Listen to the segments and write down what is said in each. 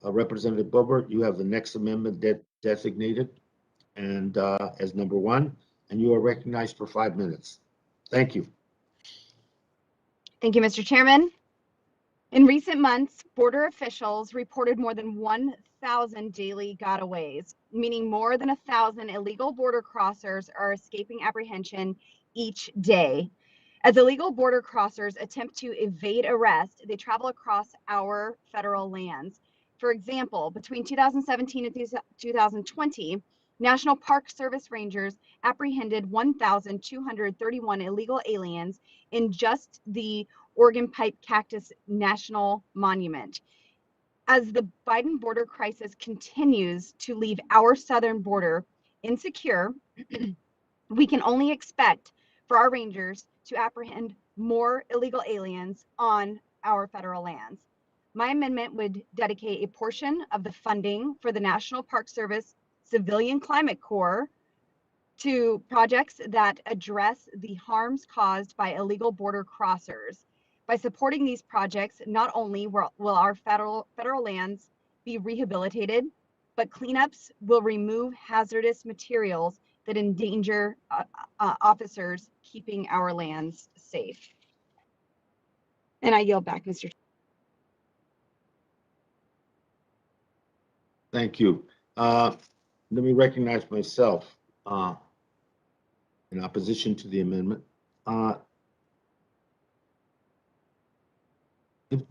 Representative Boebert, you have the next amendment designated and as number 1, and you are recognized for 5 minutes. Thank you. Thank you, Mr. Chairman. In recent months, border officials reported more than 1,000 daily gotaways, meaning more than 1,000 illegal border crossers are escaping apprehension each day. As illegal border crossers attempt to evade arrest, they travel across our federal lands. For example, between 2017 and 2020, National Park Service rangers apprehended 1,231 illegal aliens in just the Oregon Pipe Cactus National Monument. As the Biden border crisis continues to leave our southern border insecure, we can only expect for our rangers to apprehend more illegal aliens on our federal lands. My amendment would dedicate a portion of the funding for the National Park Service Civilian Climate Corps to projects that address the harms caused by illegal border crossers. By supporting these projects, not only will our federal lands be rehabilitated, but cleanups will remove hazardous materials that endanger officers keeping our lands safe. And I yield back, Mr. Thank you. Let me recognize myself in opposition to the amendment. If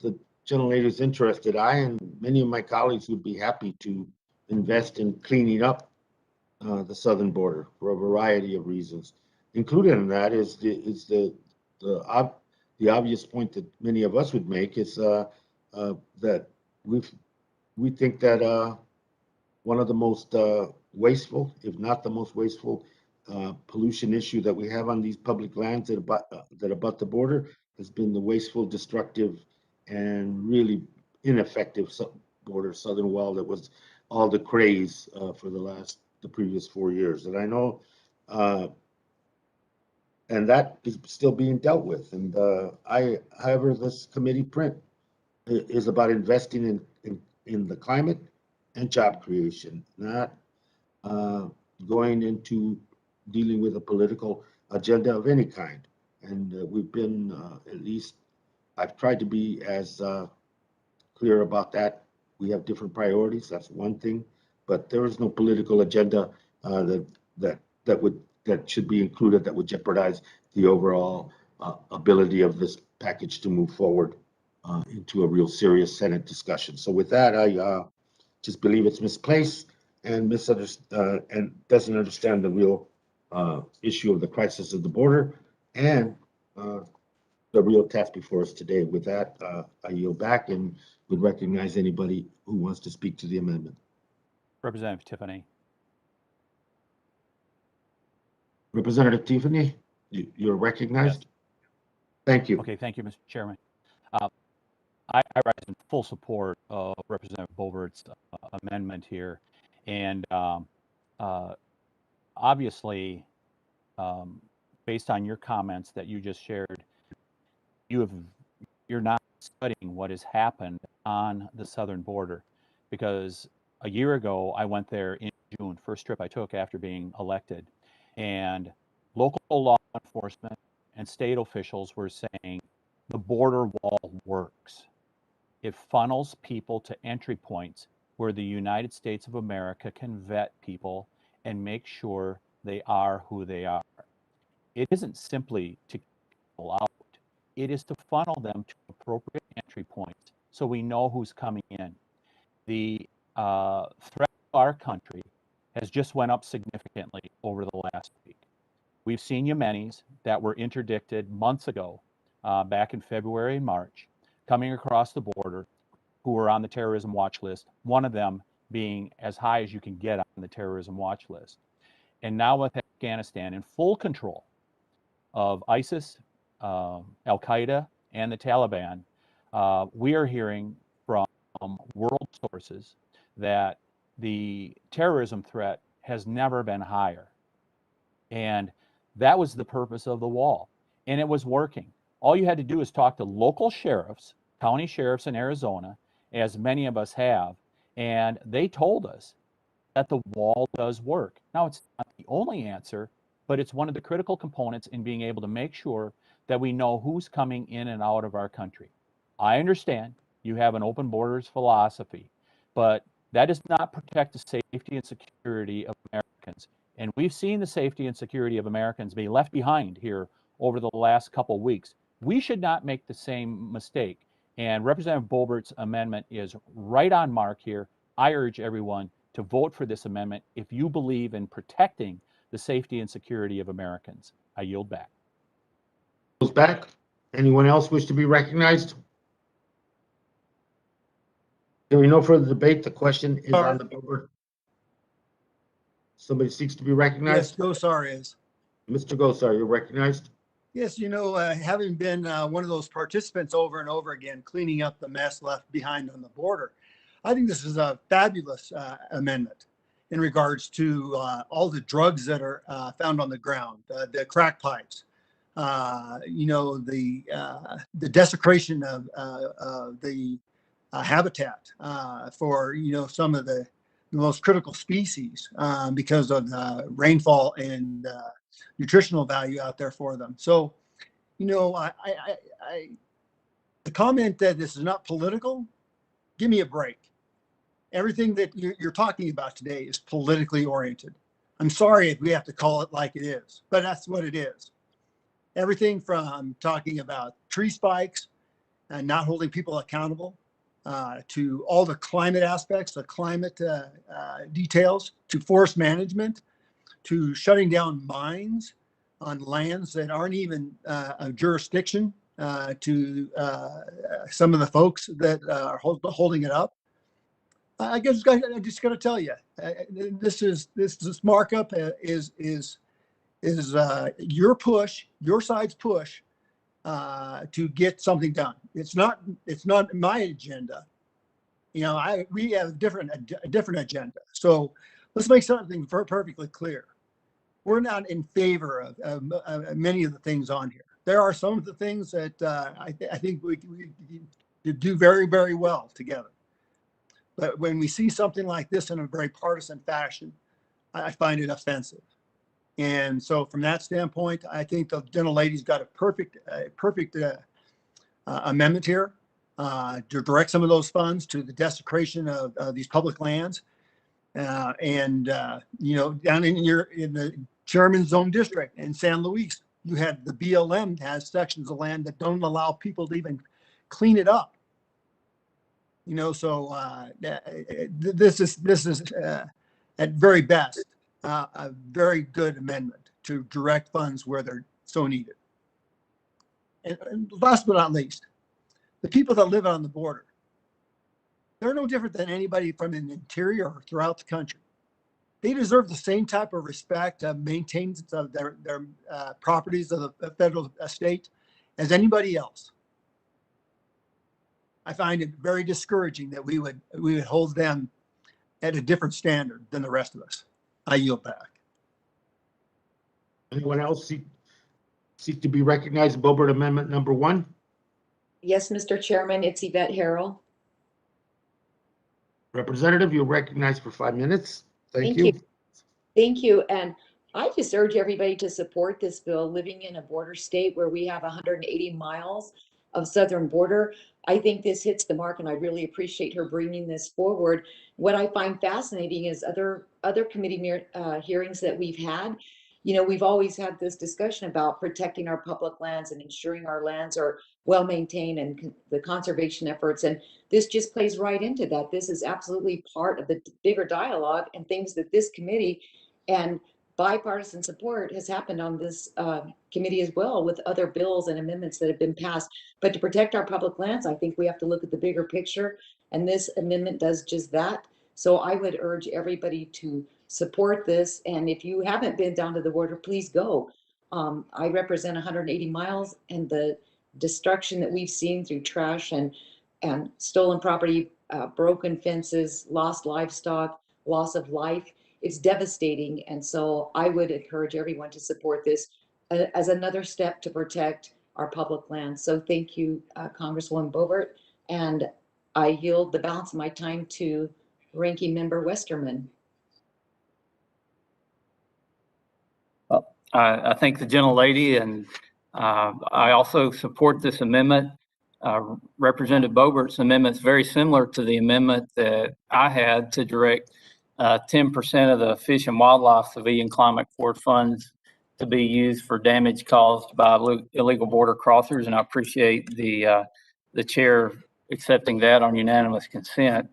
the gentlelady is interested, I and many of my colleagues would be happy to invest in cleaning up the southern border for a variety of reasons. Included in that is the obvious point that many of us would make is that we think that one of the most wasteful, if not the most wasteful, pollution issue that we have on these public lands that abut the border has been the wasteful, destructive, and really ineffective border southern wall that was all the craze for the previous 4 years. And I know, and that is still being dealt with. And however, this committee print is about investing in the climate and job creation, not going into dealing with a political agenda of any kind. And we've been, at least I've tried to be as clear about that. We have different priorities, that's one thing, but there is no political agenda that should be included that would jeopardize the overall ability of this package to move forward into a real serious Senate discussion. So with that, I just believe it's misplaced and doesn't understand the real issue of the crisis of the border and the real task before us today. With that, I yield back and would recognize anybody who wants to speak to the amendment. Representative Tiffany. Representative Tiffany, you're recognized. Yes. Thank you. Okay, thank you, Mr. Chairman. I rise in full support of Representative Boebert's amendment here. And obviously, based on your comments that you just shared, you're not studying what has happened on the southern border, because a year ago I went there in June, first trip I took after being elected, and local law enforcement and state officials were saying the border wall works. It funnels people to entry points where the United States of America can vet people and make sure they are who they are. It isn't simply to keep people out. It is to funnel them to appropriate entry points so we know who's coming in. The threat to our country has just went up significantly over the last week. We've seen Yemenis that were interdicted months ago, back in February and March, coming across the border, who were on the terrorism watch list, one of them being as high as you can get on the terrorism watch list. And now with Afghanistan in full control of ISIS, Al-Qaeda, and the Taliban, we are hearing from world sources that the terrorism threat has never been higher. And that was the purpose of the wall. And it was working. All you had to do is talk to local sheriffs county sheriffs in Arizona, as many of us have, and they told us that the wall does work. Now, it's not the only answer, but it's one of the critical components in being able to make sure that we know who's coming in and out of our country. I understand you have an open borders philosophy, but that does not protect the safety and security of Americans. And we've seen the safety and security of Americans be left behind here over the last couple weeks. We should not make the same mistake. And Representative Boebert's amendment is right on mark here. I urge everyone to vote for this amendment if you believe in protecting the safety and security of Americans. I yield back. Goes back. Anyone else wish to be recognized? Hearing no further debate, the question is on the board. Somebody seeks to be recognized? Yes, Gosar is. Mr. Gosar, you're recognized. Yes, having been one of those participants over and over again, cleaning up the mess left behind on the border, I think this is a fabulous amendment in regards to all the drugs that are found on the ground, the crack pipes, the desecration of the habitat for, some of the most critical species because of the rainfall and nutritional value out there for them. So, the comment that this is not political, give me a break. Everything that you're talking about today is politically oriented. I'm sorry if we have to call it like it is, but that's what it is. Everything from talking about tree spikes and not holding people accountable to all the climate aspects, the climate details, to forest management, to shutting down mines on lands that aren't even a jurisdiction to some of the folks that are holding it up. I just got to tell you, this markup is your push, your side's push to get something done. It's not my agenda. We have a different agenda. So let's make something perfectly clear. We're not in favor of many of the things on here. There are some of the things that I think we do very, very well together. But when we see something like this in a very partisan fashion, I find it offensive. And so from that standpoint, I think the gentlelady's got a perfect amendment here to direct some of those funds to the desecration of these public lands. Down in the chairman's zone district in San Luis, you had the BLM has sections of land that don't allow people to even clean it up. So this is at very best a very good amendment to direct funds where they're so needed. And last but not least, the people that live on the border, they're no different than anybody from the interior or throughout the country. They deserve the same type of respect, maintenance of their properties of the federal estate as anybody else. I find it very discouraging that we would hold them at a different standard than the rest of us. I yield back. Anyone else seek to be recognized? Boebert Amendment number 1. Yes, Mr. Chairman, it's Yvette Harrell. Representative, you're recognized for 5 minutes. Thank you. Thank you. And I just urge everybody to support this bill. Living in a border state where we have 180 miles of southern border, I think this hits the mark, and I really appreciate her bringing this forward. What I find fascinating is other committee hearings that we've had. We've always had this discussion about protecting our public lands and ensuring our lands are well maintained and the conservation efforts. And this just plays right into that. This is absolutely part of the bigger dialogue and things that this committee and bipartisan support has happened on this committee as well with other bills and amendments that have been passed. But to protect our public lands, I think we have to look at the bigger picture. And this amendment does just that. So I would urge everybody to support this. And if you haven't been down to the border, please go. I represent 180 miles, and the destruction that we've seen through trash and stolen property, broken fences, lost livestock, loss of life, it's devastating. And so I would encourage everyone to support this as another step to protect our public lands. So thank you, Congresswoman Boebert. And I yield the balance of my time to Ranking Member Westerman. I thank the gentlelady, and I also support this amendment. Representative Boebert's amendment is very similar to the amendment that I had to direct 10% of the Fish and Wildlife Civilian Climate Corps funds to be used for damage caused by illegal border crossers, and I appreciate the chair accepting that on unanimous consent.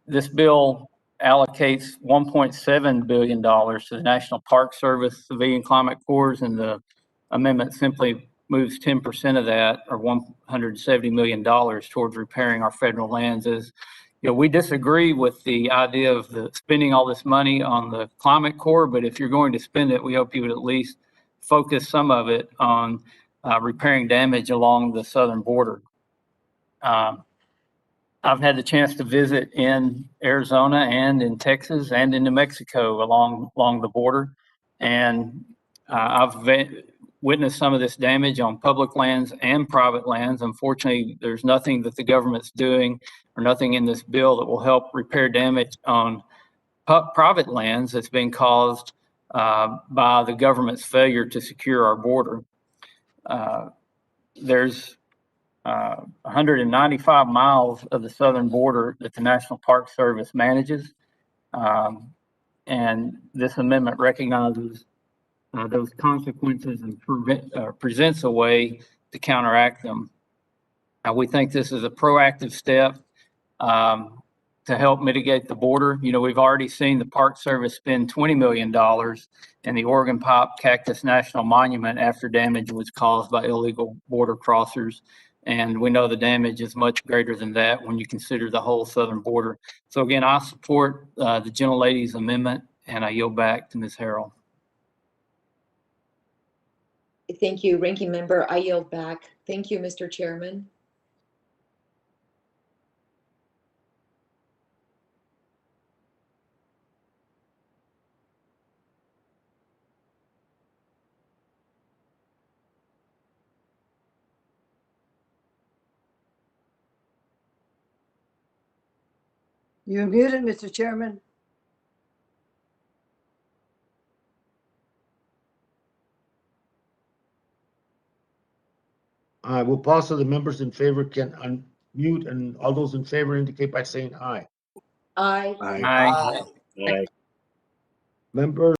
This bill allocates $1.7 billion to the National Park Service Civilian Climate Corps, and the amendment simply moves 10% of that, or $170 million, towards repairing our federal lands. As you know, we disagree with the idea of spending all this money on the Climate Corps, but if you're going to spend it, we hope you would at least focus some of it on repairing damage along the southern border. I've had the chance to visit in Arizona and in Texas and in New Mexico along the border, and I've witnessed some of this damage on public lands and private lands. Unfortunately, there's nothing that the government's doing or nothing in this bill that will help repair damage on private lands that's been caused by the government's failure to secure our border. There's 195 miles of the southern border that the National Park Service manages. And this amendment recognizes those consequences and presents a way to counteract them. We think this is a proactive step to help mitigate the border. You know, we've already seen the Park Service spend $20 million in the Oregon Pipe Cactus National Monument after damage was caused by illegal border crossers. And we know the damage is much greater than that when you consider the whole southern border. So again, I support the gentlelady's amendment, and I yield back to Ms. Harrell. Thank you, Ranking Member. I yield back. Thank you, Mr. Chairman. You're muted, Mr. Chairman. I will pause so the members in favor can unmute, and all those in favor indicate by saying aye. Aye. Aye. Members